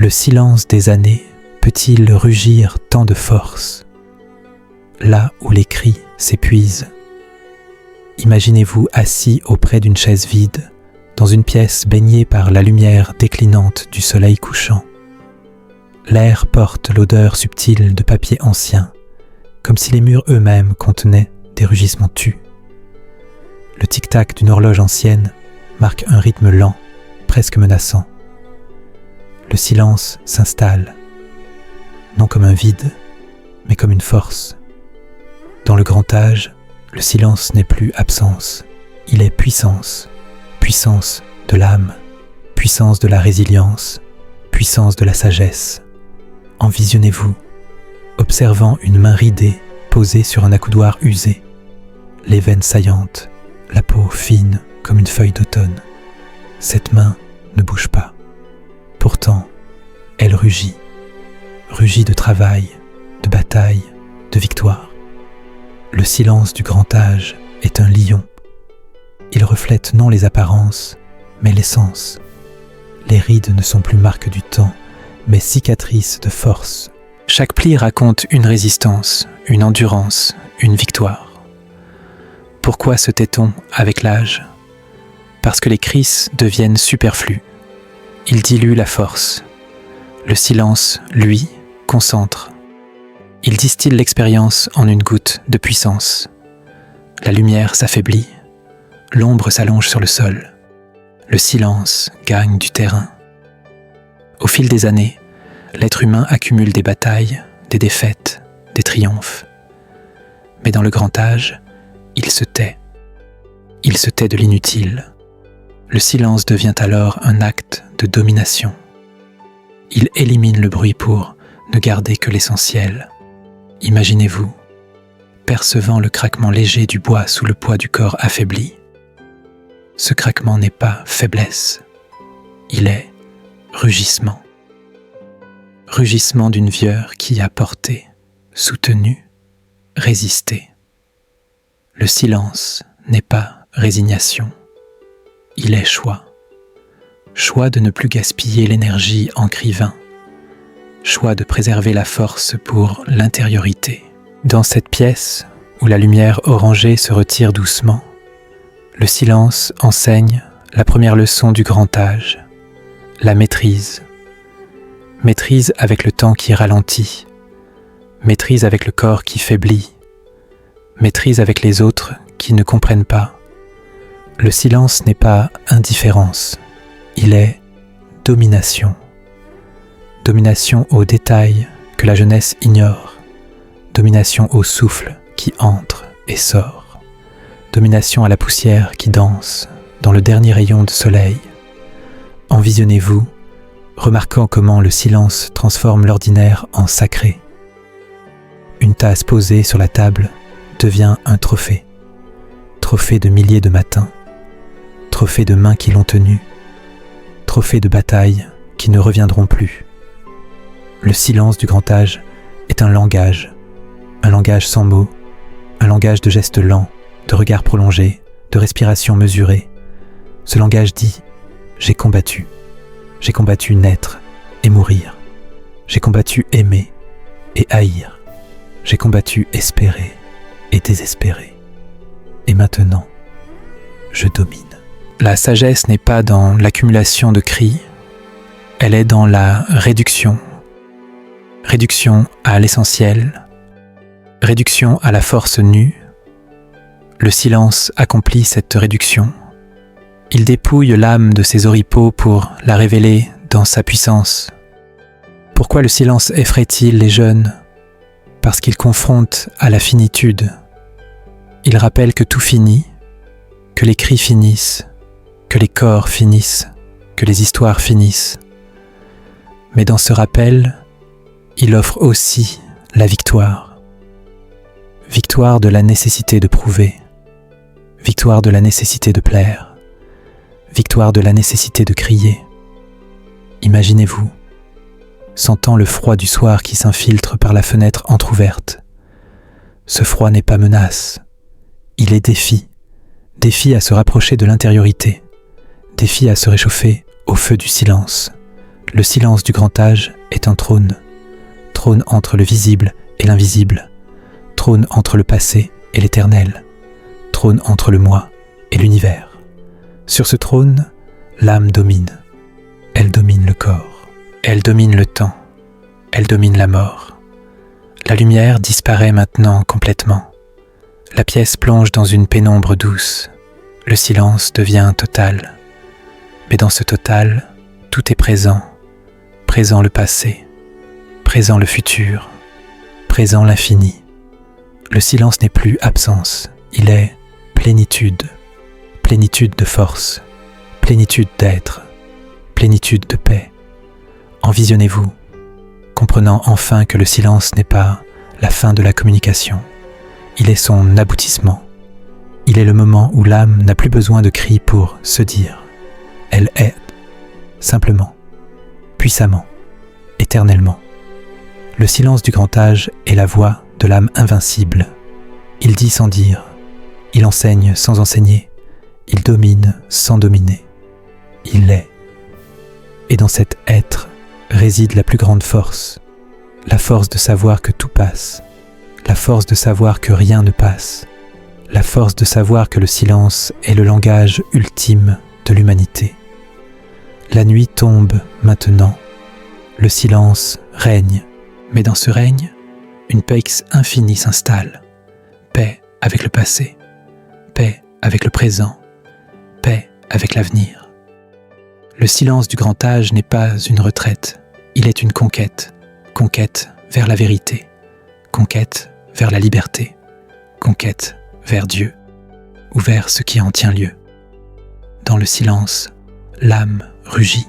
Le silence des années peut-il rugir tant de force, là où les cris s'épuisent? Imaginez-vous assis auprès d'une chaise vide, dans une pièce baignée par la lumière déclinante du soleil couchant. L'air porte l'odeur subtile de papier ancien, comme si les murs eux-mêmes contenaient des rugissements tus. Le tic-tac d'une horloge ancienne marque un rythme lent, presque menaçant. Le silence s'installe, non comme un vide, mais comme une force. Dans le grand âge, le silence n'est plus absence, il est puissance, puissance de l'âme, puissance de la résilience, puissance de la sagesse. Envisionnez-vous, observant une main ridée posée sur un accoudoir usé, les veines saillantes, la peau fine comme une feuille d'automne. Cette main ne bouge pas. Pourtant, elle rugit de travail, de bataille, de victoire. Le silence du grand âge est un lion. Il reflète non les apparences, mais l'essence. Les rides ne sont plus marques du temps, mais cicatrices de force. Chaque pli raconte une résistance, une endurance, une victoire. Pourquoi se tait-on avec l'âge? Parce que les cris deviennent superflus. Ils diluent la force. Le silence, lui, concentre. Il distille l'expérience en une goutte de puissance. La lumière s'affaiblit. L'ombre s'allonge sur le sol. Le silence gagne du terrain. Au fil des années, l'être humain accumule des batailles, des défaites, des triomphes. Mais dans le grand âge, il se tait. Il se tait de l'inutile. Le silence devient alors un acte de domination. Il élimine le bruit pour ne garder que l'essentiel. Imaginez-vous, percevant le craquement léger du bois sous le poids du corps affaibli. Ce craquement n'est pas faiblesse, il est rugissement. Rugissement d'une vieure qui a porté, soutenu, résisté. Le silence n'est pas résignation, il est choix. Choix de ne plus gaspiller l'énergie en cris vains. Choix de préserver la force pour l'intériorité. Dans cette pièce où la lumière orangée se retire doucement, le silence enseigne la première leçon du grand âge, la maîtrise. Maîtrise avec le temps qui ralentit, maîtrise avec le corps qui faiblit, maîtrise avec les autres qui ne comprennent pas. Le silence n'est pas indifférence, il est domination. Domination aux détails que la jeunesse ignore, domination au souffle qui entre et sort, domination à la poussière qui danse dans le dernier rayon de soleil. Envisionnez-vous, remarquant comment le silence transforme l'ordinaire en sacré. Une tasse posée sur la table devient un trophée, trophée de milliers de matins, trophée de mains qui l'ont tenue, trophée de batailles qui ne reviendront plus. Le silence du grand âge est un langage sans mots, un langage de gestes lents, de regards prolongés, de respiration mesurée. Ce langage dit « J'ai combattu naître et mourir, j'ai combattu aimer et haïr, j'ai combattu espérer et désespérer, et maintenant, je domine. » La sagesse n'est pas dans l'accumulation de cris, elle est dans la réduction. Réduction à l'essentiel, réduction à la force nue. Le silence accomplit cette réduction. Il dépouille l'âme de ses oripeaux pour la révéler dans sa puissance. Pourquoi le silence effraie-t-il les jeunes? Parce qu'il confronte à la finitude. Il rappelle que tout finit, que les cris finissent, que les corps finissent, que les histoires finissent. Mais dans ce rappel, il offre aussi la victoire. Victoire de la nécessité de prouver, victoire de la nécessité de plaire, victoire de la nécessité de crier. Imaginez-vous, sentant le froid du soir qui s'infiltre par la fenêtre entr'ouverte. Ce froid n'est pas menace, il est défi, défi à se rapprocher de l'intériorité, défi à se réchauffer au feu du silence, Le silence du grand âge est un trône. Trône entre le visible et l'invisible. Trône entre le passé et l'éternel. Trône entre le moi et l'univers. Sur ce trône, l'âme domine. Elle domine le corps. Elle domine le temps. Elle domine la mort. La lumière disparaît maintenant complètement. La pièce plonge dans une pénombre douce. Le silence devient total. Mais dans ce total, tout est présent. Présent le passé, présent le futur, présent l'infini. Le silence n'est plus absence, il est plénitude. Plénitude de force, plénitude d'être, plénitude de paix. Envisionnez-vous, comprenant enfin que le silence n'est pas la fin de la communication. Il est son aboutissement. Il est le moment où l'âme n'a plus besoin de cris pour se dire. Elle est, simplement, puissamment, éternellement. Le silence du grand âge est la voix de l'âme invincible. Il dit sans dire, il enseigne sans enseigner, il domine sans dominer. Il est. Et dans cet être réside la plus grande force, la force de savoir que tout passe, la force de savoir que rien ne passe, la force de savoir que le silence est le langage ultime de l'humanité. La nuit tombe maintenant, le silence règne, mais dans ce règne, une paix infinie s'installe. Paix avec le passé, paix avec le présent, paix avec l'avenir. Le silence du grand âge n'est pas une retraite, il est une conquête, conquête vers la vérité, conquête vers la liberté, conquête vers Dieu, ou vers ce qui en tient lieu. Dans le silence, l'âme rugit.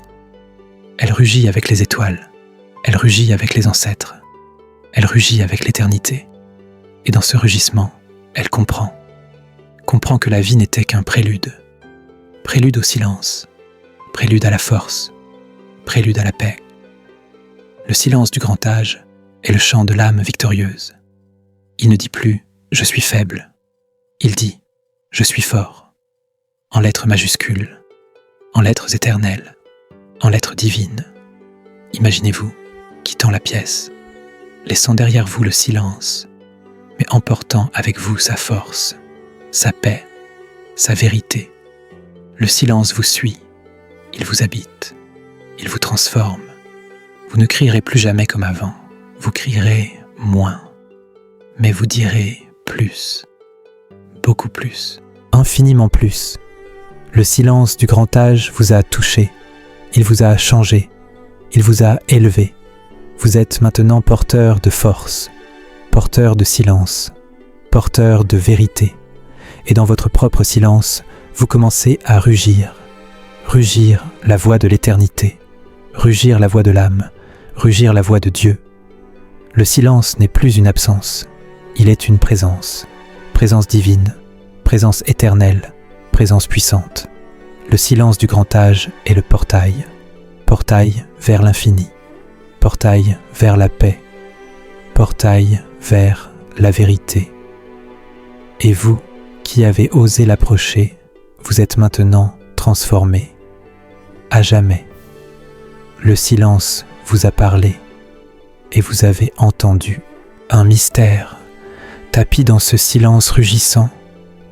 Elle rugit avec les étoiles, elle rugit avec les ancêtres, elle rugit avec l'éternité. Et dans ce rugissement, elle comprend que la vie n'était qu'un prélude, prélude au silence, prélude à la force, prélude à la paix. Le silence du grand âge est le chant de l'âme victorieuse. Il ne dit plus « je suis faible », il dit « je suis fort », en lettres majuscules, en lettres éternelles, en lettres divines. Imaginez-vous quittant la pièce, laissant derrière vous le silence, mais emportant avec vous sa force, sa paix, sa vérité. Le silence vous suit, il vous habite, il vous transforme. Vous ne crierez plus jamais comme avant, vous crierez moins, mais vous direz plus, beaucoup plus, infiniment plus. Le silence du grand âge vous a touché, il vous a changé, il vous a élevé. Vous êtes maintenant porteur de force, porteur de silence, porteur de vérité. Et dans votre propre silence, vous commencez à rugir. Rugir la voix de l'éternité, rugir la voix de l'âme, rugir la voix de Dieu. Le silence n'est plus une absence, il est une présence, présence divine, présence éternelle, présence puissante. Le silence du grand âge est le portail, portail vers l'infini, portail vers la paix, portail vers la vérité. Et vous, qui avez osé l'approcher, vous êtes maintenant transformés, à jamais. Le silence vous a parlé, et vous avez entendu. Un mystère, tapi dans ce silence rugissant,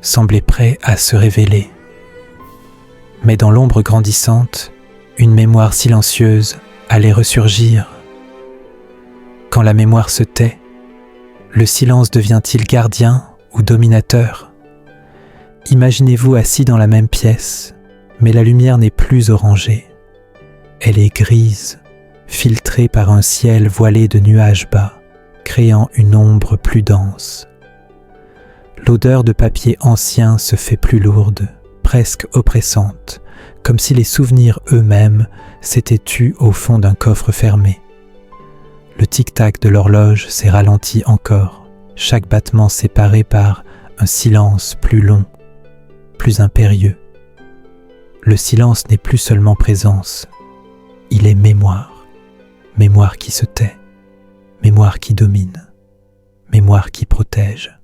semblait prêt à se révéler. Mais dans l'ombre grandissante, une mémoire silencieuse allait ressurgir. Quand la mémoire se tait, le silence devient-il gardien ou dominateur? Imaginez-vous assis dans la même pièce, mais la lumière n'est plus orangée. Elle est grise, filtrée par un ciel voilé de nuages bas, créant une ombre plus dense. L'odeur de papier ancien se fait plus lourde, presque oppressante, comme si les souvenirs eux-mêmes s'étaient tus au fond d'un coffre fermé. Le tic-tac de l'horloge s'est ralenti encore, chaque battement séparé par un silence plus long, plus impérieux. Le silence n'est plus seulement présence, il est mémoire, mémoire qui se tait, mémoire qui domine, mémoire qui protège.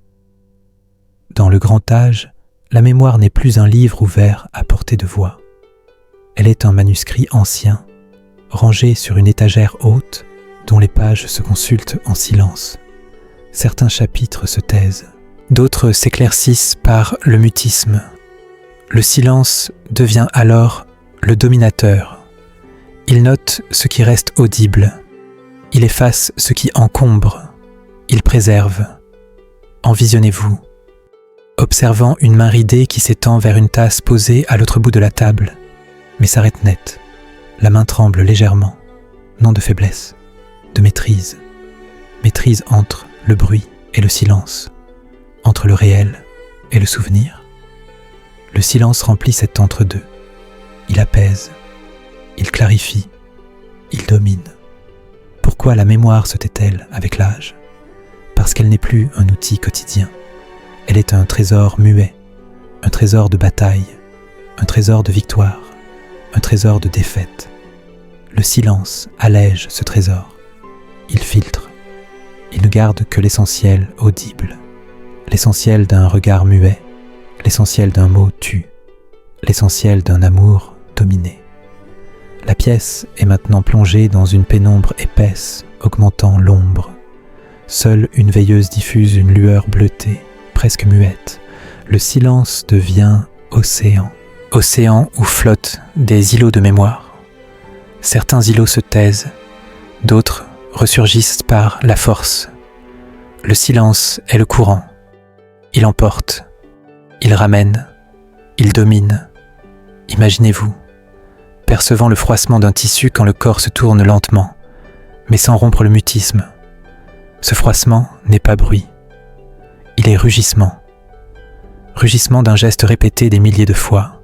Dans le grand âge, la mémoire n'est plus un livre ouvert à portée de voix. Elle est un manuscrit ancien, rangés sur une étagère haute dont les pages se consultent en silence. Certains chapitres se taisent, d'autres s'éclaircissent par le mutisme. Le silence devient alors le dominateur. Il note ce qui reste audible. Il efface ce qui encombre. Il préserve. Envisionnez-vous, observant une main ridée qui s'étend vers une tasse posée à l'autre bout de la table, mais s'arrête net. La main tremble légèrement, non de faiblesse, de maîtrise. Maîtrise entre le bruit et le silence, entre le réel et le souvenir. Le silence remplit cet entre-deux. Il apaise, il clarifie, il domine. Pourquoi la mémoire se tait-elle avec l'âge ? Parce qu'elle n'est plus un outil quotidien. Elle est un trésor muet, un trésor de bataille, un trésor de victoire, un trésor de défaite. Le silence allège ce trésor. Il filtre. Il ne garde que l'essentiel audible, l'essentiel d'un regard muet, l'essentiel d'un mot tu, l'essentiel d'un amour dominé. La pièce est maintenant plongée dans une pénombre épaisse, augmentant l'ombre. Seule une veilleuse diffuse une lueur bleutée, presque muette. Le silence devient océan. Océan où flottent des îlots de mémoire. Certains îlots se taisent, d'autres ressurgissent par la force. Le silence est le courant. Il emporte, il ramène, il domine. Imaginez-vous, percevant le froissement d'un tissu quand le corps se tourne lentement, mais sans rompre le mutisme. Ce froissement n'est pas bruit. Il est rugissement. Rugissement d'un geste répété des milliers de fois.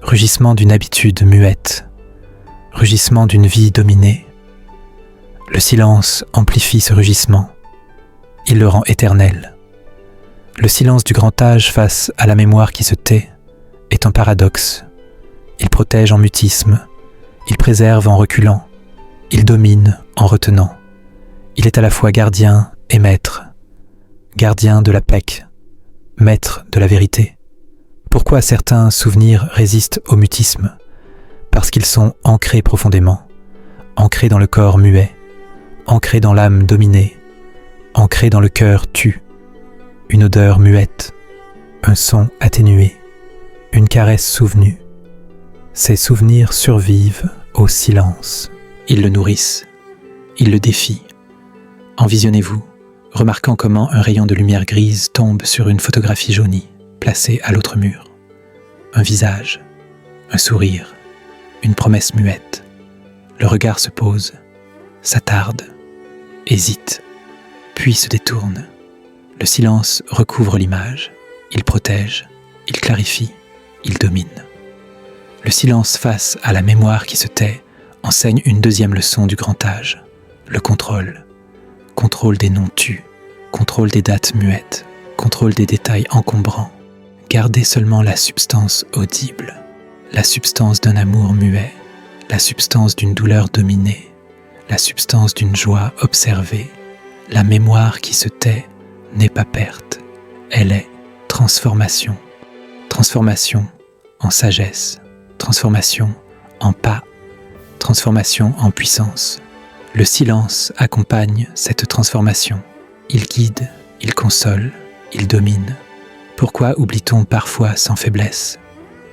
Rugissement d'une habitude muette. Rugissement d'une vie dominée. Le silence amplifie ce rugissement. Il le rend éternel. Le silence du grand âge face à la mémoire qui se tait est un paradoxe. Il protège en mutisme. Il préserve en reculant. Il domine en retenant. Il est à la fois gardien et maître. Gardien de la PEC, maître de la vérité. Pourquoi certains souvenirs résistent au mutisme ? Parce qu'ils sont ancrés profondément, ancrés dans le corps muet, ancrés dans l'âme dominée, ancrés dans le cœur tu, une odeur muette, un son atténué, une caresse souvenue. Ces souvenirs survivent au silence. Ils le nourrissent, ils le défient. Envisionnez-vous, remarquant comment un rayon de lumière grise tombe sur une photographie jaunie, placée à l'autre mur. Un visage, un sourire, une promesse muette. Le regard se pose, s'attarde, hésite, puis se détourne. Le silence recouvre l'image, il protège, il clarifie, il domine. Le silence face à la mémoire qui se tait enseigne une deuxième leçon du grand âge, le contrôle. Contrôle des noms tus, contrôle des dates muettes, contrôle des détails encombrants. Gardez seulement la substance audible, la substance d'un amour muet, la substance d'une douleur dominée, la substance d'une joie observée. La mémoire qui se tait n'est pas perte, elle est transformation. Transformation en sagesse, transformation en pas, transformation en puissance. Le silence accompagne cette transformation. Il guide, il console, il domine. Pourquoi oublie-t-on parfois sans faiblesse ?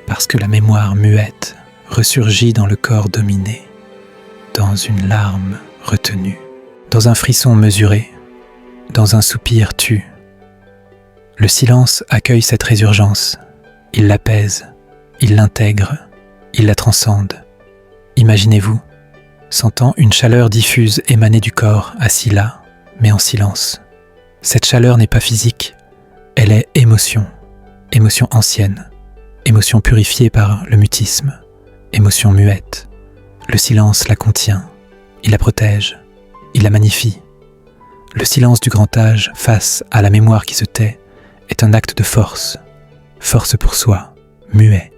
Parce que la mémoire muette ressurgit dans le corps dominé, dans une larme retenue, dans un frisson mesuré, dans un soupir tu. Le silence accueille cette résurgence. Il l'apaise, il l'intègre, il la transcende. Imaginez-vous, sentant une chaleur diffuse émaner du corps assis là, mais en silence. Cette chaleur n'est pas physique, elle est émotion, émotion ancienne, émotion purifiée par le mutisme, émotion muette. Le silence la contient, il la protège, il la magnifie. Le silence du grand âge face à la mémoire qui se tait est un acte de force. Force pour soi, muet,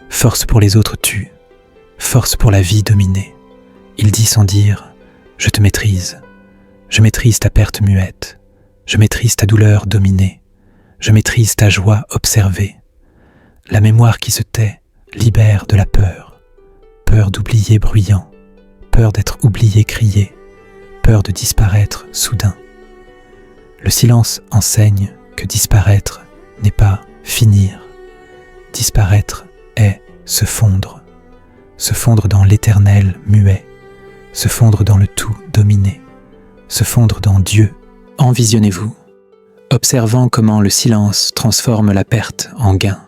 force pour les autres tu, force pour la vie dominée. Il dit sans dire « Je te maîtrise, je maîtrise ta perte muette, je maîtrise ta douleur dominée, je maîtrise ta joie observée. » La mémoire qui se tait libère de la peur, peur d'oublier bruyant, peur d'être oublié crier, peur de disparaître soudain. Le silence enseigne que disparaître n'est pas finir. Disparaître est se fondre dans l'éternel muet, se fondre dans le tout dominé, se fondre dans Dieu. Envisionnez-vous, observant comment le silence transforme la perte en gain.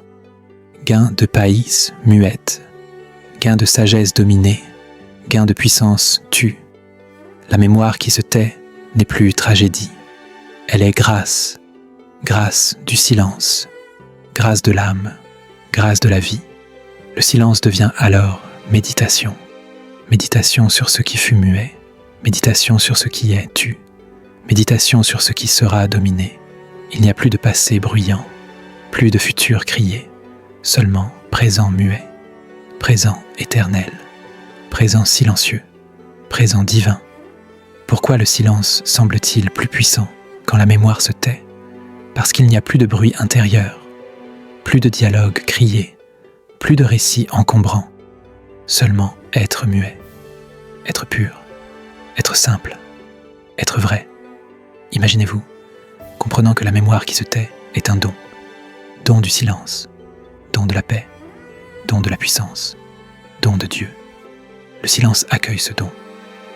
Gain de païs muette, gain de sagesse dominée, gain de puissance tue. La mémoire qui se tait n'est plus tragédie, elle est grâce, grâce du silence, grâce de l'âme, grâce de la vie. Le silence devient alors méditation, méditation sur ce qui fut muet, méditation sur ce qui est tu, méditation sur ce qui sera dominé. Il n'y a plus de passé bruyant, plus de futur crié, seulement présent muet, présent éternel, présent silencieux, présent divin. Pourquoi le silence semble-t-il plus puissant quand la mémoire se tait? Parce qu'il n'y a plus de bruit intérieur, plus de dialogue crié, plus de récits encombrants, seulement être muet, être pur, être simple, être vrai. Imaginez-vous, comprenant que la mémoire qui se tait est un don, don du silence, don de la paix, don de la puissance, don de Dieu. Le silence accueille ce don,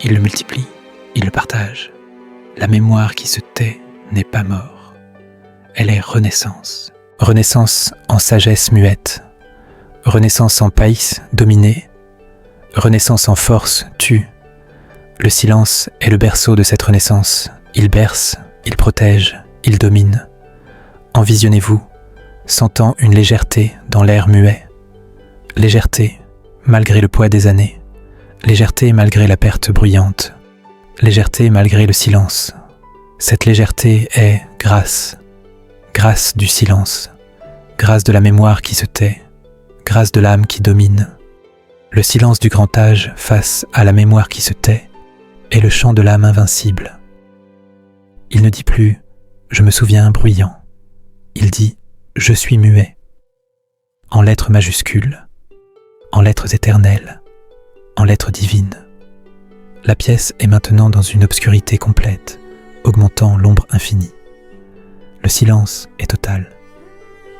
il le multiplie, il le partage. La mémoire qui se tait n'est pas mort, elle est renaissance. Renaissance en sagesse muette, renaissance en païs dominé, renaissance en force tue. Le silence est le berceau de cette renaissance. Il berce, il protège, il domine. Envisionnez-vous, sentant une légèreté dans l'air muet. Légèreté, malgré le poids des années. Légèreté malgré la perte bruyante. Légèreté malgré le silence. Cette légèreté est grâce. Grâce du silence. Grâce de la mémoire qui se tait. Grâce de l'âme qui domine. Le silence du grand âge face à la mémoire qui se tait est le chant de l'âme invincible. Il ne dit plus « je me souviens bruyant ». Il dit « je suis muet ». En lettres majuscules, en lettres éternelles, en lettres divines. La pièce est maintenant dans une obscurité complète, augmentant l'ombre infinie. Le silence est total,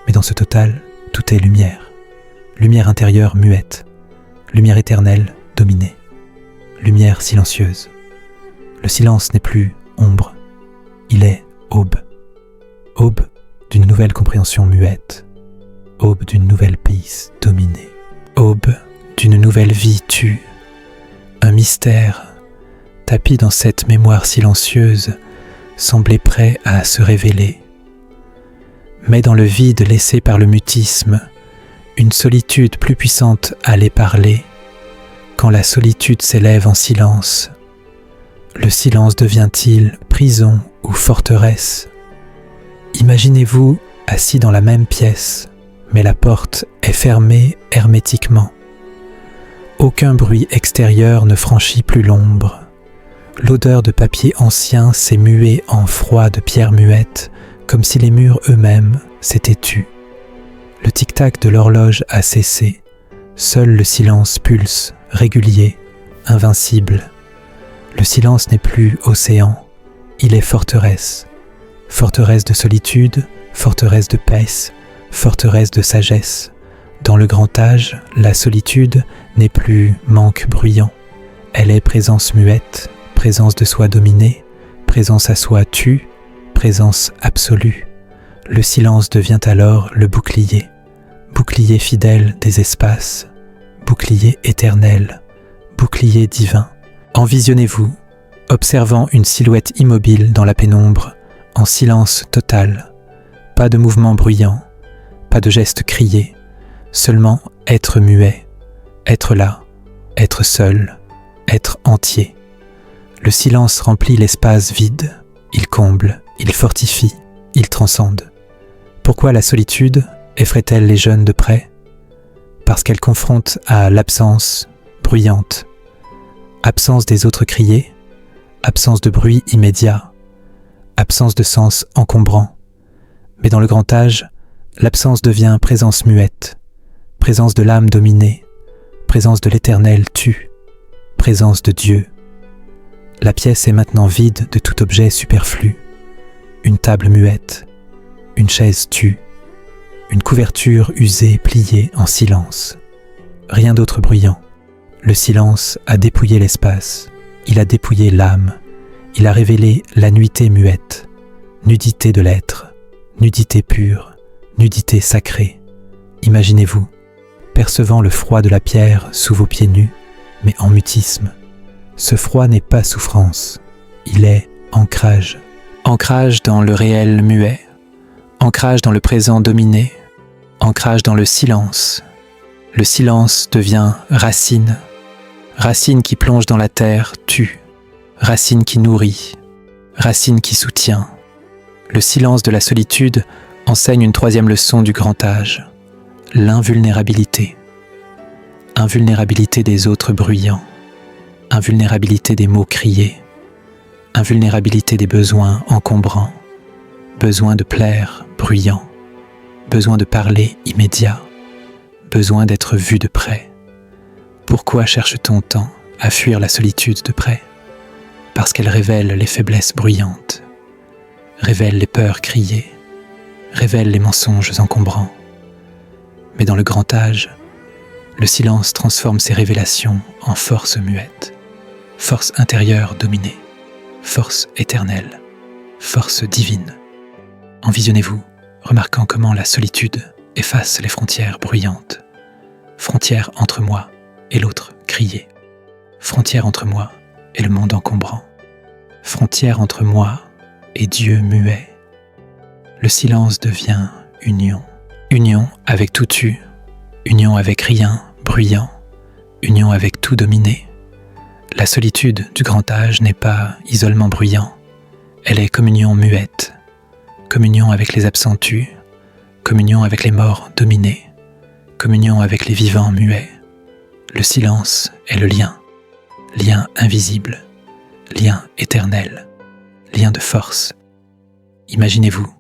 mais dans ce total, tout est lumière. Lumière intérieure muette, lumière éternelle dominée, lumière silencieuse. Le silence n'est plus ombre, il est aube. Aube d'une nouvelle compréhension muette, aube d'une nouvelle païs dominée, aube d'une nouvelle vie tue. Un mystère, tapi dans cette mémoire silencieuse, semblait prêt à se révéler. Mais dans le vide laissé par le mutisme, une solitude plus puissante allait parler. Quand la solitude s'élève en silence, le silence devient-il prison ou forteresse? Imaginez-vous assis dans la même pièce, mais la porte est fermée hermétiquement. Aucun bruit extérieur ne franchit plus l'ombre. L'odeur de papier ancien s'est muée en froid de pierre muette, comme si les murs eux-mêmes s'étaient tus. Le tic-tac de l'horloge a cessé. Seul le silence pulse, régulier, invincible. Le silence n'est plus océan, il est forteresse. Forteresse de solitude, forteresse de paix, forteresse de sagesse. Dans le grand âge, la solitude n'est plus manque bruyant. Elle est présence muette, présence de soi dominée, présence à soi tue, présence absolue. Le silence devient alors le bouclier, bouclier fidèle des espaces, bouclier éternel, bouclier divin. Envisionnez-vous, observant une silhouette immobile dans la pénombre, en silence total. Pas de mouvement bruyant, pas de geste crié, seulement être muet, être là, être seul, être entier. Le silence remplit l'espace vide, il comble, il fortifie, il transcende. Pourquoi la solitude effraie-t-elle les jeunes de près? Parce qu'elle confronte à l'absence bruyante, absence des autres criés, absence de bruit immédiat, absence de sens encombrant. Mais dans le grand âge, l'absence devient présence muette, présence de l'âme dominée, présence de l'éternel tue, présence de Dieu. La pièce est maintenant vide de tout objet superflu. Une table muette, une chaise tue, une couverture usée pliée en silence. Rien d'autre bruyant. Le silence a dépouillé l'espace, il a dépouillé l'âme, il a révélé la nuité muette, nudité de l'être, nudité pure, nudité sacrée. Imaginez-vous, percevant le froid de la pierre sous vos pieds nus, mais en mutisme. Ce froid n'est pas souffrance, il est ancrage. Ancrage dans le réel muet, ancrage dans le présent dominé, ancrage dans le silence. Le silence devient racine. Racine qui plonge dans la terre tue, racine qui nourrit, racine qui soutient. Le silence de la solitude enseigne une troisième leçon du grand âge, l'invulnérabilité. Invulnérabilité des autres bruyants, invulnérabilité des mots criés, invulnérabilité des besoins encombrants, besoin de plaire bruyant, besoin de parler immédiat, besoin d'être vu de près. Pourquoi cherche-t-on tant à fuir la solitude de près ? Parce qu'elle révèle les faiblesses bruyantes, révèle les peurs criées, révèle les mensonges encombrants. Mais dans le grand âge, le silence transforme ces révélations en force muette, force intérieure dominée, force éternelle, force divine. Envisionnez-vous, remarquant comment la solitude efface les frontières bruyantes, frontières entre moi et l'autre crié, frontière entre moi et le monde encombrant, frontière entre moi et Dieu muet. Le silence devient union, union avec tout tu, union avec rien bruyant, union avec tout dominé. La solitude du grand âge n'est pas isolement bruyant, elle est communion muette, communion avec les absents tus, communion avec les morts dominés, communion avec les vivants muets. Le silence est le lien, lien invisible, lien éternel, lien de force. Imaginez-vous,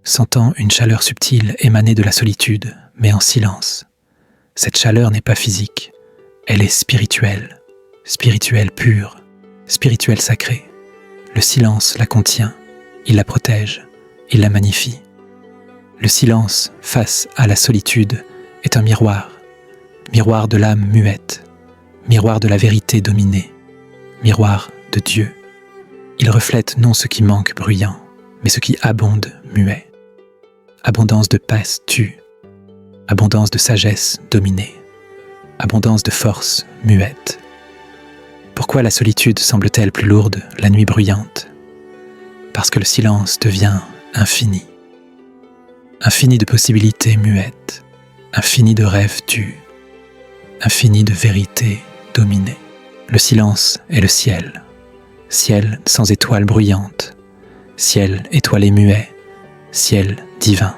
sentant une chaleur subtile émaner de la solitude, mais en silence. Cette chaleur n'est pas physique, elle est spirituelle, spirituelle pure, spirituelle sacrée. Le silence la contient, il la protège, il la magnifie. Le silence face à la solitude est un miroir, miroir de l'âme muette, miroir de la vérité dominée, miroir de Dieu. Il reflète non ce qui manque bruyant, mais ce qui abonde muet. Abondance de paix tue, abondance de sagesse dominée, abondance de force muette. Pourquoi la solitude semble-t-elle plus lourde la nuit bruyante ? Parce que le silence devient infini. Infini de possibilités muettes, infini de rêves tus, infini de vérités dominées. Le silence est le ciel, ciel sans étoiles bruyantes, ciel étoilé muet, ciel divin.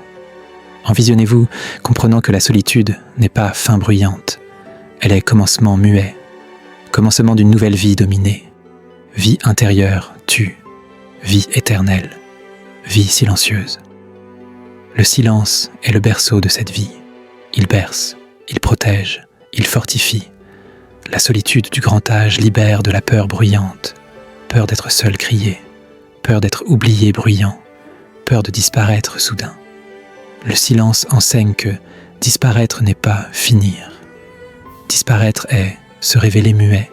Envisionnez-vous, comprenant que la solitude n'est pas fin bruyante, elle est commencement muet, commencement d'une nouvelle vie dominée, vie intérieure tue, vie éternelle, vie silencieuse. Le silence est le berceau de cette vie. Il berce, il protège, il fortifie. La solitude du grand âge libère de la peur bruyante, peur d'être seul crié, peur d'être oublié bruyant, peur de disparaître soudain. Le silence enseigne que disparaître n'est pas finir. Disparaître est se révéler muet,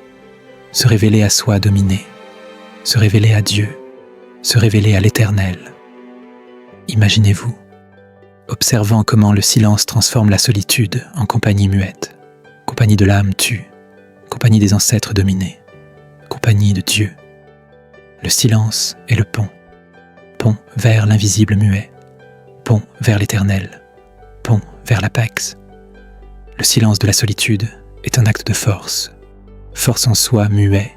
se révéler à soi dominé, se révéler à Dieu, se révéler à l'Éternel. Imaginez-vous, observant comment le silence transforme la solitude en compagnie muette, compagnie de l'âme tue, compagnie des ancêtres dominés, compagnie de Dieu. Le silence est le pont, pont vers l'invisible muet, pont vers l'Éternel, pont vers l'apex. Le silence de la solitude est un acte de force, force en soi muet,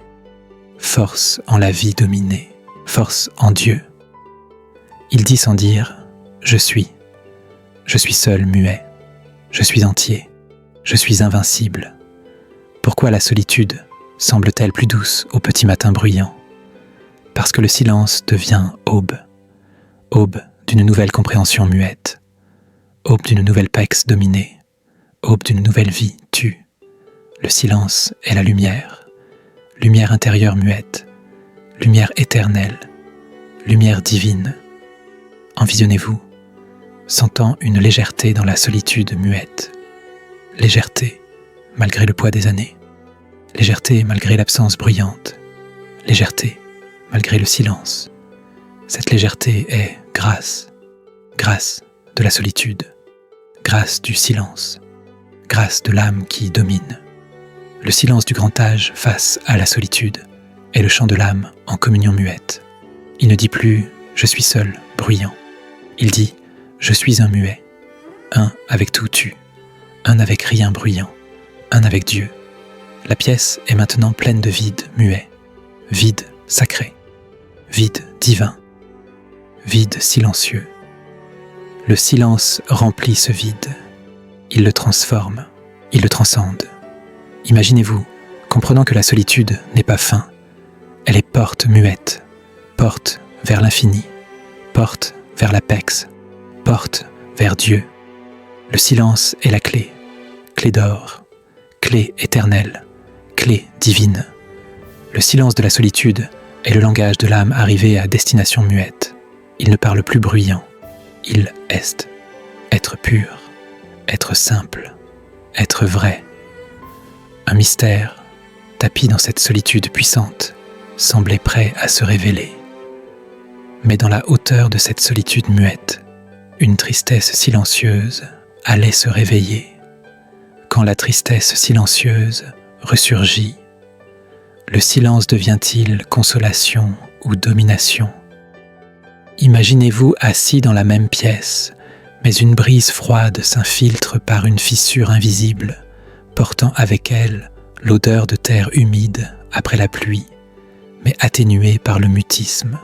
force en la vie dominée, force en Dieu. Il dit sans dire « Je suis seul muet, je suis entier, je suis invincible ». Pourquoi la solitude semble-t-elle plus douce au petit matin bruyant ? Parce que le silence devient aube, aube d'une nouvelle compréhension muette, aube d'une nouvelle pax dominée, aube d'une nouvelle vie tue. Le silence est la lumière lumière intérieure muette, lumière éternelle, lumière divine. Envisionnez-vous, sentant une légèreté dans la solitude muette. Légèreté, malgré le poids des années. Légèreté, malgré l'absence bruyante. Légèreté, malgré le silence. Cette légèreté est grâce. Grâce de la solitude. Grâce du silence. Grâce de l'âme qui domine. Le silence du grand âge face à la solitude est le chant de l'âme en communion muette. Il ne dit plus « je suis seul, bruyant ». Il dit « je suis un muet, un avec tout tu, un avec rien bruyant, un avec Dieu ». La pièce est maintenant pleine de vide muet, vide sacré, vide divin, vide silencieux. Le silence remplit ce vide, il le transforme, il le transcende. Imaginez-vous, comprenant que la solitude n'est pas fin, elle est porte muette, porte vers l'infini, porte vers l'apex, porte vers Dieu. Le silence est la clé, clé d'or, clé éternelle, clé divine. Le silence de la solitude est le langage de l'âme arrivée à destination muette. Il ne parle plus bruyant, il est, être pur, être simple, être vrai. Un mystère, tapi dans cette solitude puissante, semblait prêt à se révéler. Mais dans la hauteur de cette solitude muette, une tristesse silencieuse allait se réveiller. Quand la tristesse silencieuse ressurgit, le silence devient-il consolation ou domination? Imaginez-vous assis dans la même pièce, mais une brise froide s'infiltre par une fissure invisible, portant avec elle l'odeur de terre humide après la pluie, mais atténuée par le mutisme.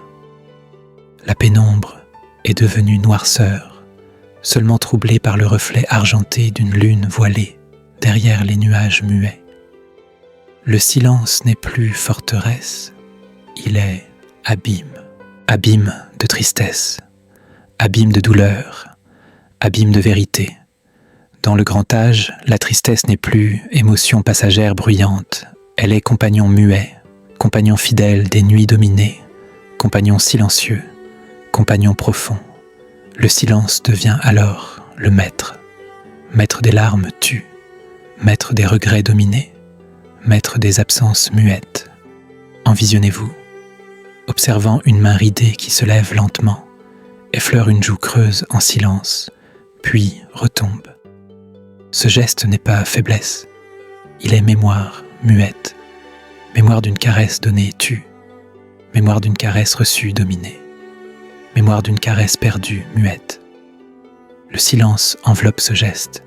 La pénombre est devenue noirceur, seulement troublée par le reflet argenté d'une lune voilée derrière les nuages muets. Le silence n'est plus forteresse, il est abîme, abîme de tristesse, abîme de douleur, abîme de vérité. Dans le grand âge, la tristesse n'est plus émotion passagère bruyante, elle est compagnon muet, compagnon fidèle des nuits dominées, compagnon silencieux, compagnon profond. Le silence devient alors le maître, maître des larmes tue, maître des regrets dominés, maître des absences muettes. Envisionnez-vous, observant une main ridée qui se lève lentement, effleure une joue creuse en silence, puis retombe. Ce geste n'est pas faiblesse, il est mémoire muette, mémoire d'une caresse donnée tue, mémoire d'une caresse reçue dominée, mémoire d'une caresse perdue muette. Le silence enveloppe ce geste,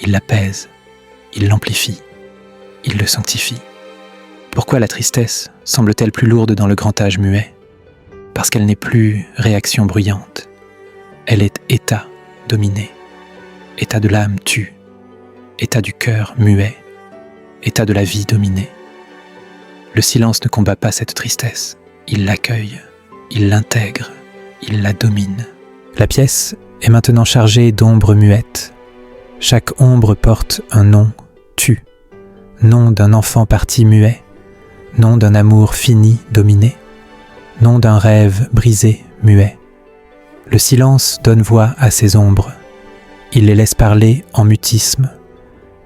il l'apaise, il l'amplifie, il le sanctifie. Pourquoi la tristesse semble-t-elle plus lourde dans le grand âge muet? Parce qu'elle n'est plus réaction bruyante, elle est état dominé, état de l'âme tue, état du cœur muet, état de la vie dominé. Le silence ne combat pas cette tristesse, il l'accueille, il l'intègre, il la domine. La pièce est maintenant chargée d'ombres muettes. Chaque ombre porte un nom, tu, nom d'un enfant parti muet, nom d'un amour fini, dominé, nom d'un rêve brisé, muet. Le silence donne voix à ces ombres. Il les laisse parler en mutisme.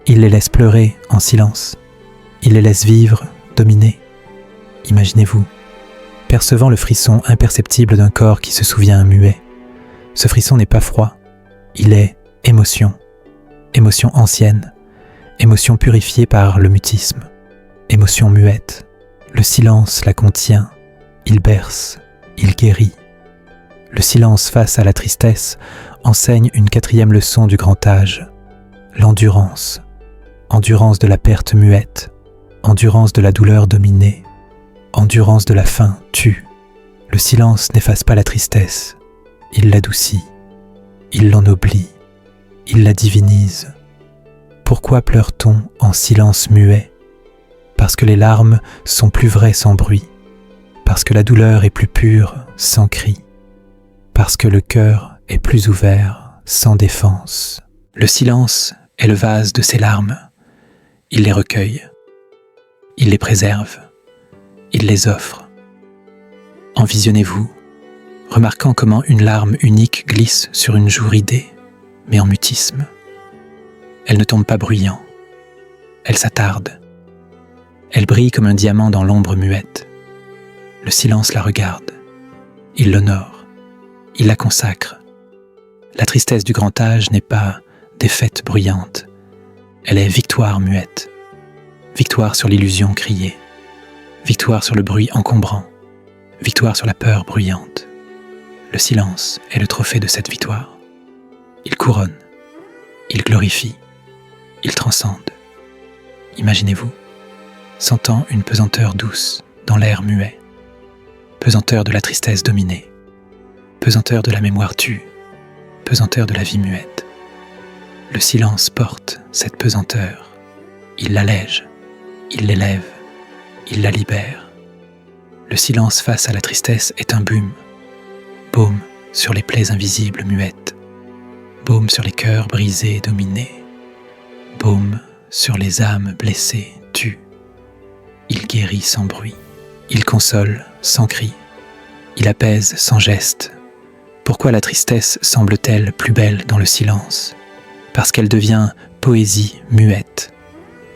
Il les laisse pleurer en silence. Il les laisse vivre, dominer. Imaginez-vous, percevant le frisson imperceptible d'un corps qui se souvient muet. Ce frisson n'est pas froid, il est émotion, émotion ancienne, émotion purifiée par le mutisme, émotion muette. Le silence la contient, il berce, il guérit. Le silence face à la tristesse enseigne une quatrième leçon du grand âge, l'endurance. Endurance de la perte muette, endurance de la douleur dominée, endurance de la faim tue. Le silence n'efface pas la tristesse, il l'adoucit, il l'ennoblit, il la divinise. Pourquoi pleure-t-on en silence muet? Parce que les larmes sont plus vraies sans bruit, parce que la douleur est plus pure sans cri, parce que le cœur est plus ouvert sans défense. Le silence est le vase de ces larmes. Il les recueille, il les préserve, il les offre. Envisionnez-vous, remarquant comment une larme unique glisse sur une joue ridée, mais en mutisme. Elle ne tombe pas bruyant, elle s'attarde. Elle brille comme un diamant dans l'ombre muette. Le silence la regarde, il l'honore, il la consacre. La tristesse du grand âge n'est pas défaite bruyante, elle est victoire muette, victoire sur l'illusion criée, victoire sur le bruit encombrant, victoire sur la peur bruyante. Le silence est le trophée de cette victoire. Il couronne, il glorifie, il transcende. Imaginez-vous, sentant une pesanteur douce dans l'air muet, pesanteur de la tristesse dominée, pesanteur de la mémoire tue, pesanteur de la vie muette. Le silence porte cette pesanteur, il l'allège, il l'élève, il la libère. Le silence face à la tristesse est un baume sur les plaies invisibles muettes, baume sur les cœurs brisés et dominés, baume sur les âmes blessées tues. Il guérit sans bruit, il console sans cri, il apaise sans geste. Pourquoi la tristesse semble-t-elle plus belle dans le silence ? Parce qu'elle devient poésie muette,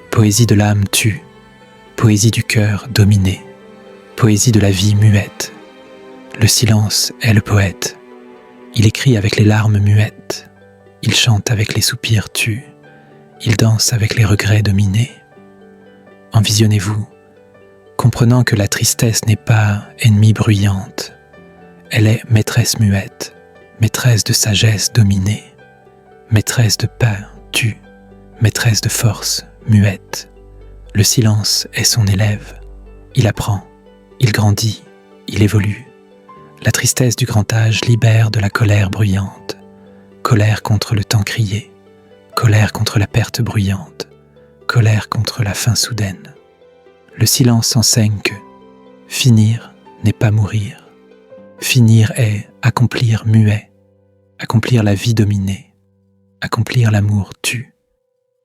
poésie de l'âme tue, poésie du cœur dominé, poésie de la vie muette. Le silence est le poète. Il écrit avec les larmes muettes, il chante avec les soupirs tus, il danse avec les regrets dominés. Envisionnez-vous, comprenant que la tristesse n'est pas ennemie bruyante, elle est maîtresse muette, maîtresse de sagesse dominée, maîtresse de paix tue, maîtresse de force muette. Le silence est son élève, il apprend, il grandit, il évolue. La tristesse du grand âge libère de la colère bruyante, colère contre le temps crié, colère contre la perte bruyante, colère contre la fin soudaine. Le silence enseigne que finir n'est pas mourir. Finir est accomplir muet, accomplir la vie dominée, accomplir l'amour tue,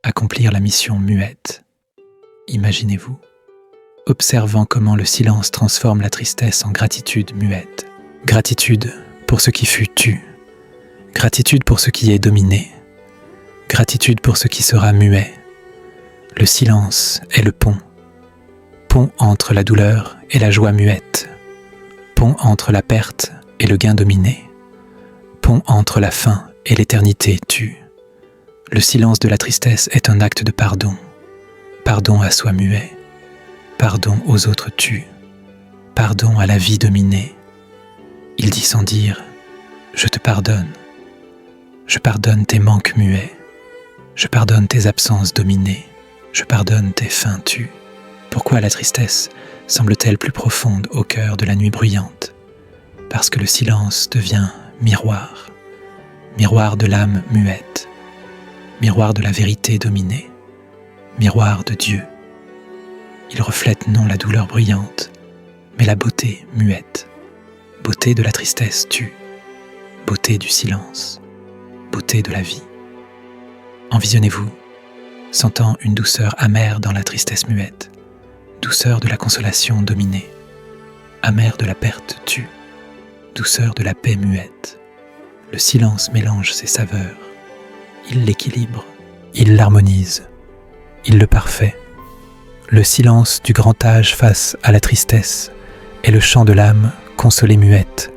accomplir la mission muette. Imaginez-vous, observant comment le silence transforme la tristesse en gratitude muette. Gratitude pour ce qui fut tu, gratitude pour ce qui est dominé, gratitude pour ce qui sera muet. Le silence est le pont entre la douleur et la joie muette, pont entre la perte et le gain dominé, pont entre la fin et l'éternité tue. Le silence de la tristesse est un acte de pardon, pardon à soi muet, pardon aux autres tue, pardon à la vie dominée. Il dit sans dire « Je te pardonne ». Je pardonne tes manques muets, je pardonne tes absences dominées, je pardonne tes fins tues. Pourquoi la tristesse semble-t-elle plus profonde au cœur de la nuit bruyante ? Parce que le silence devient miroir, miroir de l'âme muette, miroir de la vérité dominée, miroir de Dieu. Il reflète non la douleur bruyante, mais la beauté muette, beauté de la tristesse tue, beauté du silence, beauté de la vie. Envisionnez-vous, sentant une douceur amère dans la tristesse muette, douceur de la consolation dominée, amère de la perte tue, douceur de la paix muette. Le silence mélange ses saveurs, il l'équilibre, il l'harmonise, il le parfait. Le silence du grand âge face à la tristesse est le chant de l'âme consolée muette.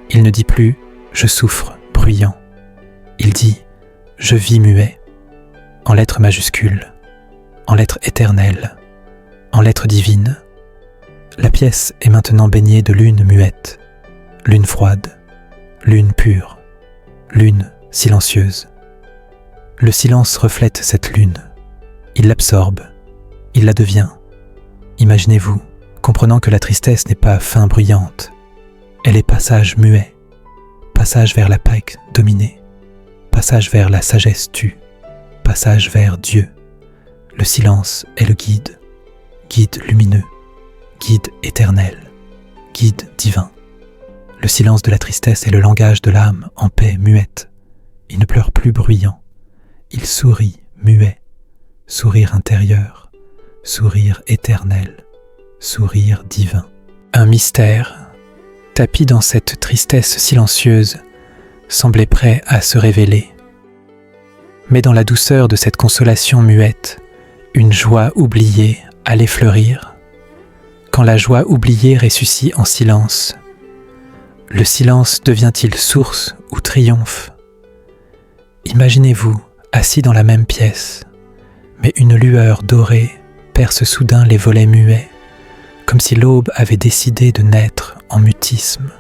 Il ne dit plus « je souffre » bruyant, il dit « je vis muet » en lettres majuscules, en lettres éternelles, en lettres divines. La pièce est maintenant baignée de lune muette, lune froide, lune pure, lune silencieuse. Le silence reflète cette lune, il l'absorbe, il la devient. Imaginez-vous, comprenant que la tristesse n'est pas fin bruyante, elle est passage muet, passage vers la paix dominée, passage vers la sagesse tue, passage vers Dieu. Le silence est le guide, guide lumineux, guide éternel, guide divin. Le silence de la tristesse est le langage de l'âme en paix muette. Il ne pleure plus bruyant, il sourit muet, sourire intérieur, sourire éternel, sourire divin. Un mystère, tapi dans cette tristesse silencieuse, semblait prêt à se révéler. Mais dans la douceur de cette consolation muette, une joie oubliée allait fleurir. Quand la joie oubliée ressuscite en silence, le silence devient-il source ou triomphe? Imaginez-vous assis dans la même pièce, mais une lueur dorée perce soudain les volets muets, comme si l'aube avait décidé de naître en mutisme.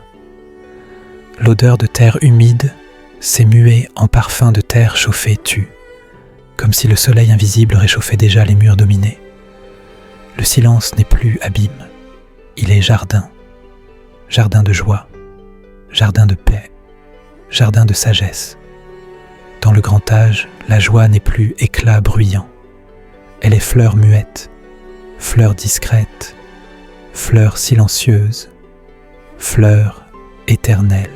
L'odeur de terre humide s'est muée en parfum de terre chauffée tue, comme si le soleil invisible réchauffait déjà les murs dominés. Le silence n'est plus abîme, il est jardin, jardin de joie, jardin de paix, jardin de sagesse. Dans le grand âge, la joie n'est plus éclat bruyant, elle est fleur muette, fleur discrète, fleur silencieuse, fleur éternelle.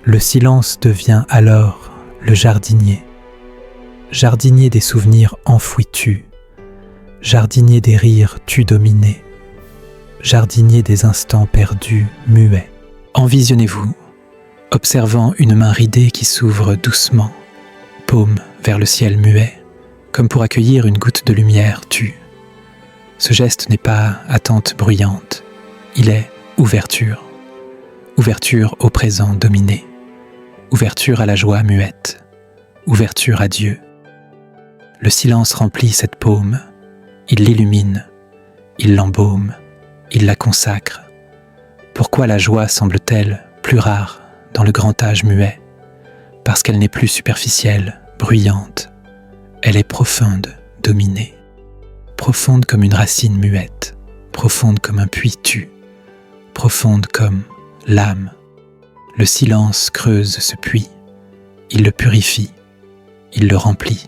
Le silence devient alors le jardinier, jardinier des souvenirs enfouis tus, jardinier des rires tus dominés, jardinier des instants perdus muets. Envisionnez-vous, observant une main ridée qui s'ouvre doucement, paume vers le ciel muet, comme pour accueillir une goutte de lumière tue. Ce geste n'est pas attente bruyante, il est ouverture, ouverture au présent dominé, ouverture à la joie muette, ouverture à Dieu. Le silence remplit cette paume, il l'illumine, il l'embaume, il la consacre. Pourquoi la joie semble-t-elle plus rare dans le grand âge muet? Parce qu'elle n'est plus superficielle, bruyante, elle est profonde, dominée. Profonde comme une racine muette, profonde comme un puits tu, profonde comme l'âme. Le silence creuse ce puits, il le purifie, il le remplit.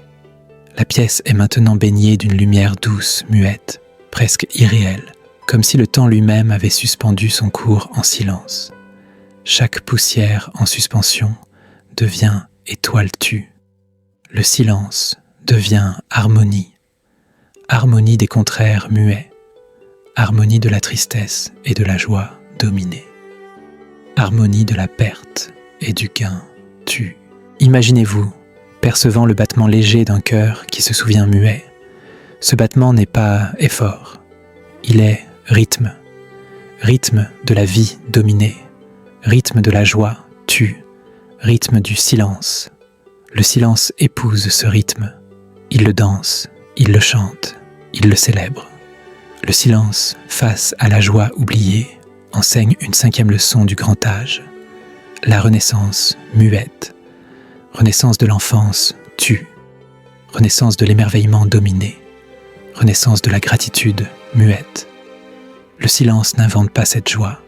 La pièce est maintenant baignée d'une lumière douce, muette, presque irréelle, comme si le temps lui-même avait suspendu son cours en silence. Chaque poussière en suspension devient étoile tue. Le silence devient harmonie, harmonie des contraires muets, harmonie de la tristesse et de la joie dominée, harmonie de la perte et du gain tue. Imaginez-vous percevant le battement léger d'un cœur qui se souvient muet. Ce battement n'est pas effort, il est rythme, rythme de la vie dominée, rythme de la joie tue, rythme du silence. Le silence épouse ce rythme, il le danse, il le chante, il le célèbre. Le silence, face à la joie oubliée, enseigne une 5e leçon du grand âge. La renaissance muette, renaissance de l'enfance tue, renaissance de l'émerveillement dominé, renaissance de la gratitude muette. Le silence n'invente pas cette joie,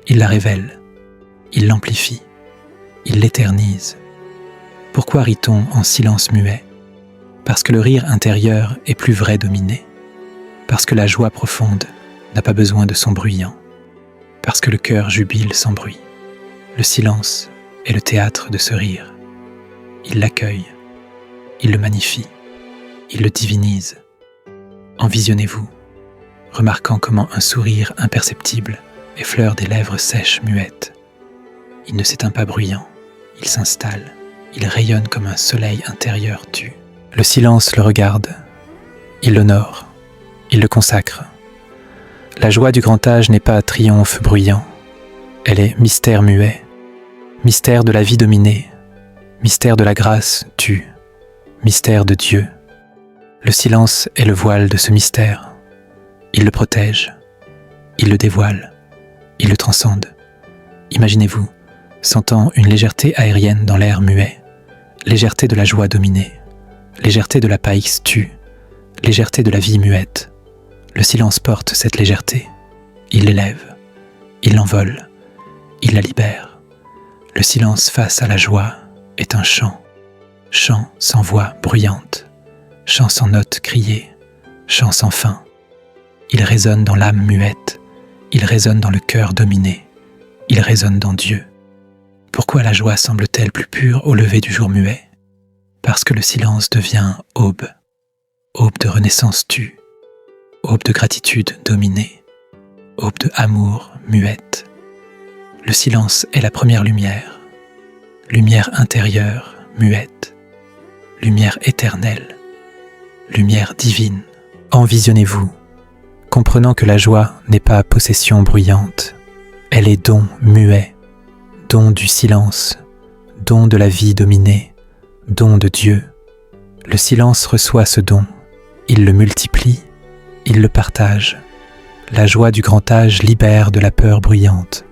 il la révèle, il l'amplifie, il l'éternise. Pourquoi rit-on en silence muet? Parce que le rire intérieur est plus vrai dominé, parce que la joie profonde n'a pas besoin de son bruyant, parce que le cœur jubile sans bruit. Le silence est le théâtre de ce rire. Il l'accueille, il le magnifie, il le divinise. Envisionnez-vous, remarquant comment un sourire imperceptible effleure des lèvres sèches muettes. Il ne s'éteint pas bruyant, il s'installe, il rayonne comme un soleil intérieur tu. Le silence le regarde, il l'honore, il le consacre. La joie du grand âge n'est pas triomphe bruyant, elle est mystère muet, mystère de la vie dominée, mystère de la grâce tue, mystère de Dieu. Le silence est le voile de ce mystère. Il le protège, il le dévoile, il le transcende. Imaginez-vous, sentant une légèreté aérienne dans l'air muet, légèreté de la joie dominée, légèreté de la paix tue, légèreté de la vie muette. Le silence porte cette légèreté, il l'élève, il l'envole, il la libère. Le silence face à la joie est un chant, chant sans voix bruyante, chant sans notes criées, chant sans fin. Il résonne dans l'âme muette, il résonne dans le cœur dominé, il résonne dans Dieu. Pourquoi la joie semble-t-elle plus pure au lever du jour muet? Parce que le silence devient aube, aube de renaissance tue, aube de gratitude dominée, aube de amour muette. Le silence est la première lumière, lumière intérieure muette, lumière éternelle, lumière divine. Envisionnez-vous, comprenant que la joie n'est pas possession bruyante, elle est don muet, don du silence, don de la vie dominée, don de Dieu. Le silence reçoit ce don, il le multiplie, il le partage. La joie du grand âge libère de la peur bruyante,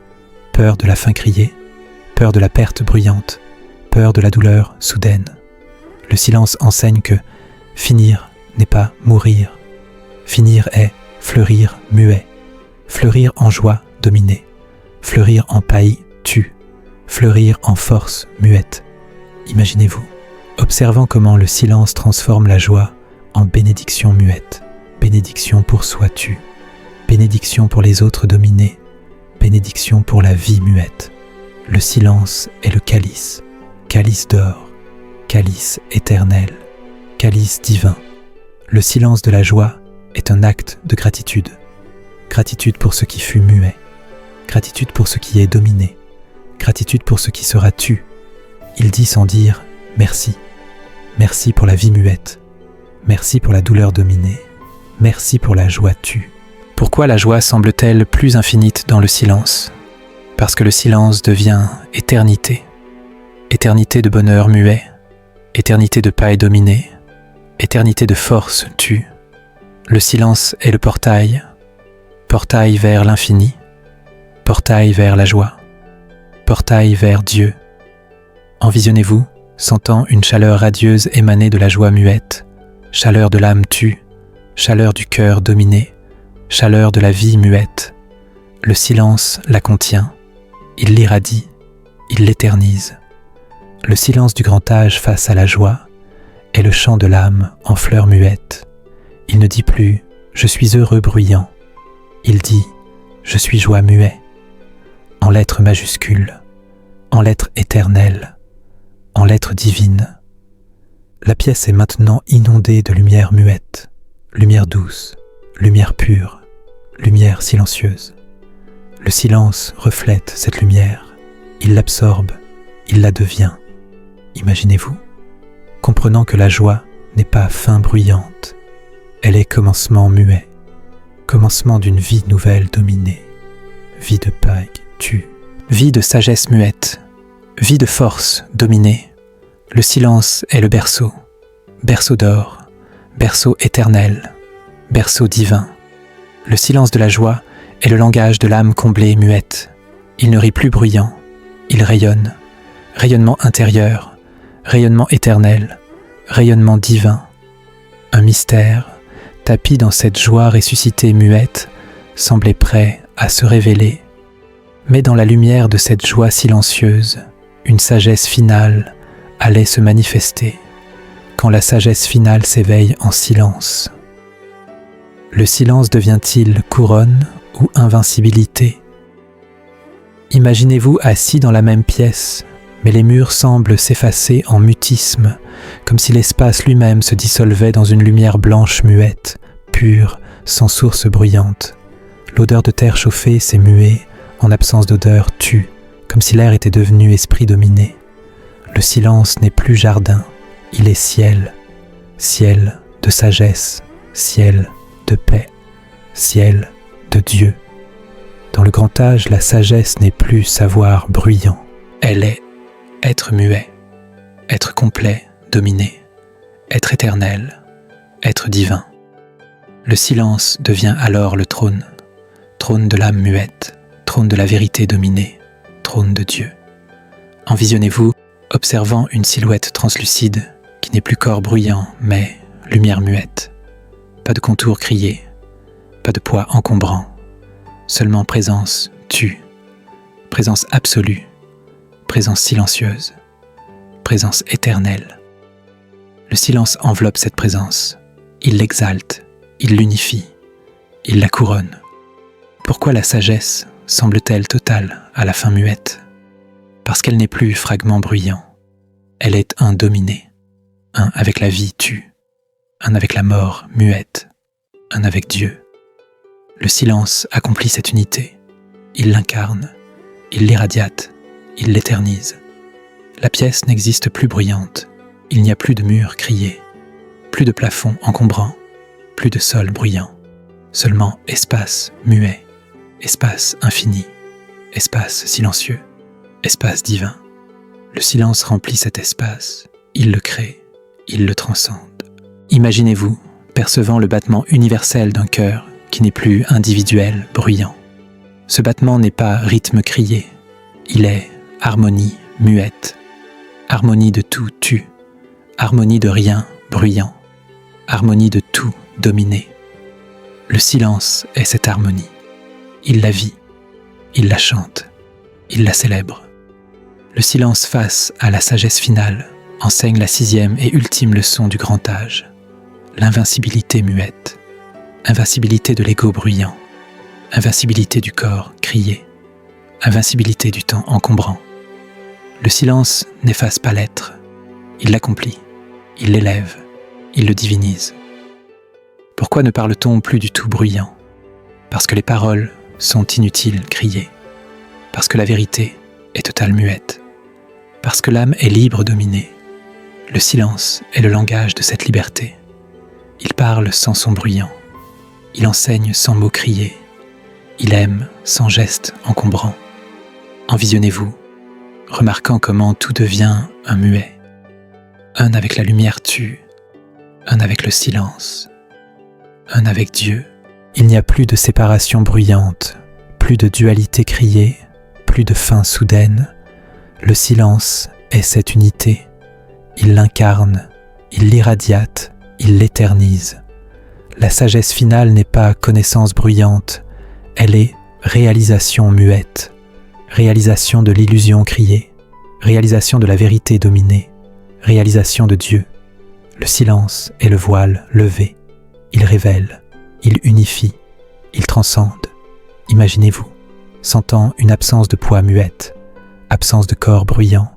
peur de la faim criée, peur de la perte bruyante, peur de la douleur soudaine. Le silence enseigne que finir n'est pas mourir, finir est fleurir muet, fleurir en joie dominée, fleurir en paille tue, fleurir en force muette. Imaginez-vous, observant comment le silence transforme la joie en bénédiction muette, bénédiction pour soi tue, bénédiction pour les autres dominés, bénédiction pour la vie muette. Le silence est le calice, calice d'or, calice éternel, calice divin. Le silence de la joie est un acte de gratitude. Gratitude pour ce qui fut muet, gratitude pour ce qui est dominé, gratitude pour ce qui sera tu. Il dit sans dire merci. Merci pour la vie muette, merci pour la douleur dominée, merci pour la joie tue. Pourquoi la joie semble-t-elle plus infinite dans le silence ? Parce que le silence devient éternité, éternité de bonheur muet, éternité de paix dominée, éternité de force tue. Le silence est le portail, portail vers l'infini, portail vers la joie, portail vers Dieu. Envisionnez-vous, sentant une chaleur radieuse émaner de la joie muette, chaleur de l'âme tue, chaleur du cœur dominé, chaleur de la vie muette. Le silence la contient, il l'irradie, il l'éternise. Le silence du grand âge face à la joie est le chant de l'âme en fleurs muettes. Il ne dit plus « je suis heureux bruyant », il dit « je suis joie muet », en lettres majuscules, en lettres éternelles, en lettres divines. La pièce est maintenant inondée de lumière muette, lumière douce, lumière pure, lumière silencieuse. Le silence reflète cette lumière, il l'absorbe, il la devient. Imaginez-vous, comprenant que la joie n'est pas fin bruyante, elle est commencement muet, commencement d'une vie nouvelle dominée, vie de paille tue, vie de sagesse muette, vie de force dominée. Le silence est le berceau, berceau d'or, berceau éternel, berceau divin. Le silence de la joie est le langage de l'âme comblée muette. Il ne rit plus bruyant, il rayonne, rayonnement intérieur, rayonnement éternel, rayonnement divin. Un mystère, tapi dans cette joie ressuscitée muette, semblait prêt à se révéler. Mais dans la lumière de cette joie silencieuse, une sagesse finale allait se manifester, quand la sagesse finale s'éveille en silence. Le silence devient-il couronne ou invincibilité ? Imaginez-vous assis dans la même pièce, mais les murs semblent s'effacer en mutisme, comme si l'espace lui-même se dissolvait dans une lumière blanche muette, pure, sans source bruyante. L'odeur de terre chauffée s'est muée, en absence d'odeur tue, comme si l'air était devenu esprit dominé. Le silence n'est plus jardin, il est ciel, ciel de sagesse, ciel de paix, ciel de Dieu. Dans le grand âge, la sagesse n'est plus savoir bruyant, elle est être muet, être complet, dominé, être éternel, être divin. Le silence devient alors le trône, trône de l'âme muette, trône de la vérité dominée, trône de Dieu. Envisionnez-vous, observant une silhouette translucide qui n'est plus corps bruyant, mais lumière muette. Pas de contour crié, pas de poids encombrant, seulement présence tue, présence absolue, présence silencieuse, présence éternelle. Le silence enveloppe cette présence, il l'exalte, il l'unifie, il la couronne. Pourquoi la sagesse semble-t-elle totale à la fin muette ? Parce qu'elle n'est plus fragment bruyant, elle est un dominé, un avec la vie tue, un avec la mort muette, un avec Dieu. Le silence accomplit cette unité. Il l'incarne, il l'irradiate, il l'éternise. La pièce n'existe plus bruyante, il n'y a plus de murs criés, plus de plafond encombrant, plus de sol bruyant, seulement espace muet, espace infini, espace silencieux, espace divin. Le silence remplit cet espace, il le crée, il le transcende. Imaginez-vous percevant le battement universel d'un cœur qui n'est plus individuel, bruyant. Ce battement n'est pas rythme crié, il est harmonie muette, harmonie de tout tu, harmonie de rien bruyant, harmonie de tout dominé. Le silence est cette harmonie. Il la vit, il la chante, il la célèbre. Le silence face à la sagesse finale enseigne la 6e et ultime leçon du grand âge, l'invincibilité muette, invincibilité de l'ego bruyant, invincibilité du corps crié, invincibilité du temps encombrant. Le silence n'efface pas l'être, il l'accomplit, il l'élève, il le divinise. Pourquoi ne parle-t-on plus du tout bruyant ? Parce que les paroles sont inutiles criées, parce que la vérité est totale muette, parce que l'âme est libre dominée. Le silence est le langage de cette liberté. Il parle sans son bruyant, il enseigne sans mots criés, il aime sans geste encombrant. Envisionnez-vous, remarquant comment tout devient un muet, un avec la lumière tue, un avec le silence, un avec Dieu. Il n'y a plus de séparation bruyante, plus de dualité criée, plus de fin soudaine. Le silence est cette unité. Il l'incarne, il l'irradiate, il l'éternise. La sagesse finale n'est pas connaissance bruyante, elle est réalisation muette, réalisation de l'illusion criée, réalisation de la vérité dominée, réalisation de Dieu. Le silence est le voile levé. Il révèle, il unifie, il transcende. Imaginez-vous, sentant une absence de poids muette, absence de corps bruyant,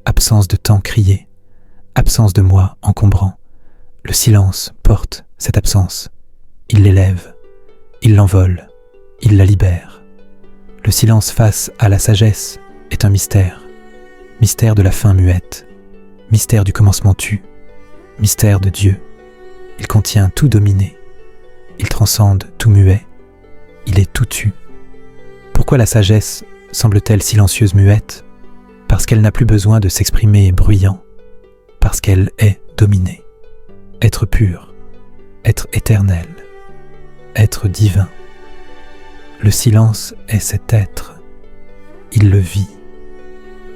absence de temps crié, absence de moi encombrant. Le silence porte cette absence. Il l'élève, il l'envole, il la libère. Le silence face à la sagesse est un mystère. Mystère de la fin muette, mystère du commencement tu, mystère de Dieu. Il contient tout dominé, il transcende tout muet, il est tout tu. Pourquoi la sagesse semble-t-elle silencieuse muette ? Parce qu'elle n'a plus besoin de s'exprimer bruyant, parce qu'elle est dominée. Être pur, être éternel, être divin. Le silence est cet être. Il le vit,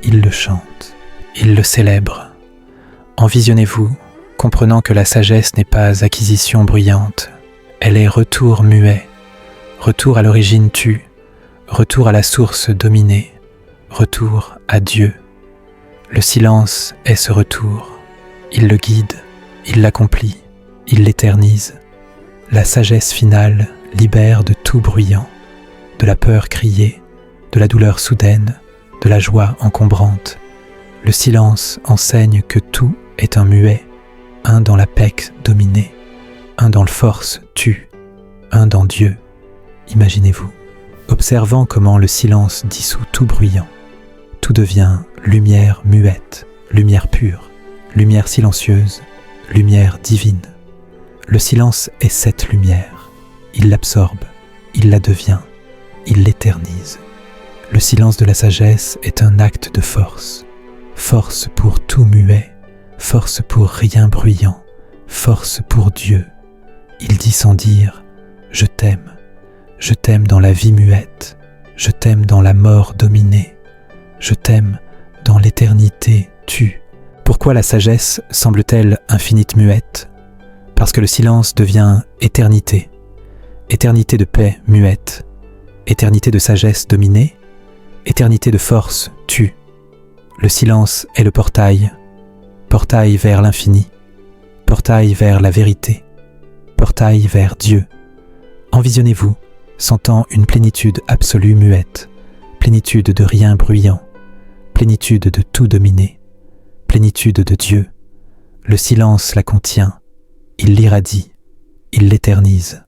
il le chante, il le célèbre. Envisionnez-vous, comprenant que la sagesse n'est pas acquisition bruyante, elle est retour muet, retour à l'origine tu, retour à la source dominée, retour à Dieu. Le silence est ce retour, il le guide, il l'accomplit, il l'éternise. La sagesse finale libère de tout bruyant, de la peur criée, de la douleur soudaine, de la joie encombrante. Le silence enseigne que tout est un muet, un dans la pec dominée, un dans le force tu, un dans Dieu. Imaginez-vous, observant comment le silence dissout tout bruyant. Tout devient lumière muette, lumière pure, lumière silencieuse, lumière divine. Le silence est cette lumière. Il l'absorbe, il la devient, il l'éternise. Le silence de la sagesse est un acte de force. Force pour tout muet, force pour rien bruyant, force pour Dieu. Il dit sans dire « Je t'aime dans la vie muette, je t'aime dans la mort dominée, je t'aime dans l'éternité tu ». Pourquoi la sagesse semble-t-elle infinite muette ? Parce que le silence devient éternité, éternité de paix muette, éternité de sagesse dominée, éternité de force tu. Le silence est le portail, portail vers l'infini, portail vers la vérité, portail vers Dieu. Envisionnez-vous, sentant une plénitude absolue muette, plénitude de rien bruyant, plénitude de tout dominé, plénitude de Dieu. Le silence la contient, il l'irradie, il l'éternise.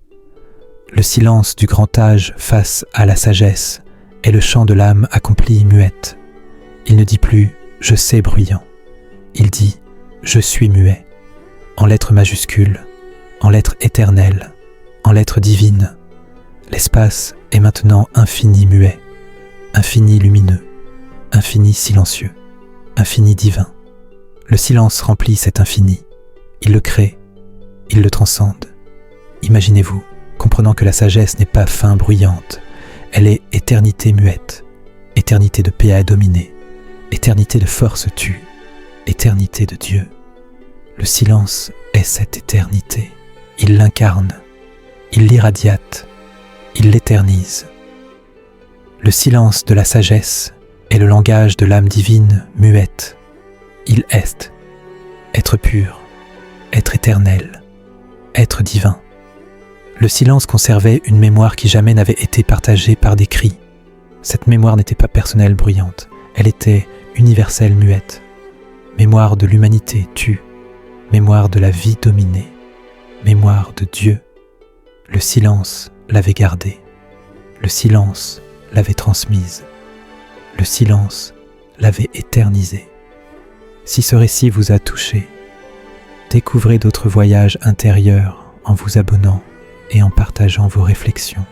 Le silence du grand âge face à la sagesse est le chant de l'âme accomplie muette. Il ne dit plus « je sais » bruyant. Il dit « je suis muet », en lettres majuscules, en lettres éternelles, en lettres divines. L'espace est maintenant infini muet, infini lumineux, infini silencieux, infini divin. Le silence remplit cet infini. Il le crée, il le transcende. Imaginez-vous, comprenant que la sagesse n'est pas fin bruyante, elle est éternité muette, éternité de paix à dominer, éternité de force tue, éternité de Dieu. Le silence est cette éternité. Il l'incarne, il l'irradiate, il l'éternise. Le silence de la sagesse est le langage de l'âme divine muette. Il est, être pur, être éternel, être divin. Le silence conservait une mémoire qui jamais n'avait été partagée par des cris. Cette mémoire n'était pas personnelle bruyante, elle était universelle muette. Mémoire de l'humanité tue, mémoire de la vie dominée, mémoire de Dieu. Le silence l'avait gardée, le silence l'avait transmise, le silence l'avait éternisée. Si ce récit vous a touché, découvrez d'autres voyages intérieurs en vous abonnant et en partageant vos réflexions.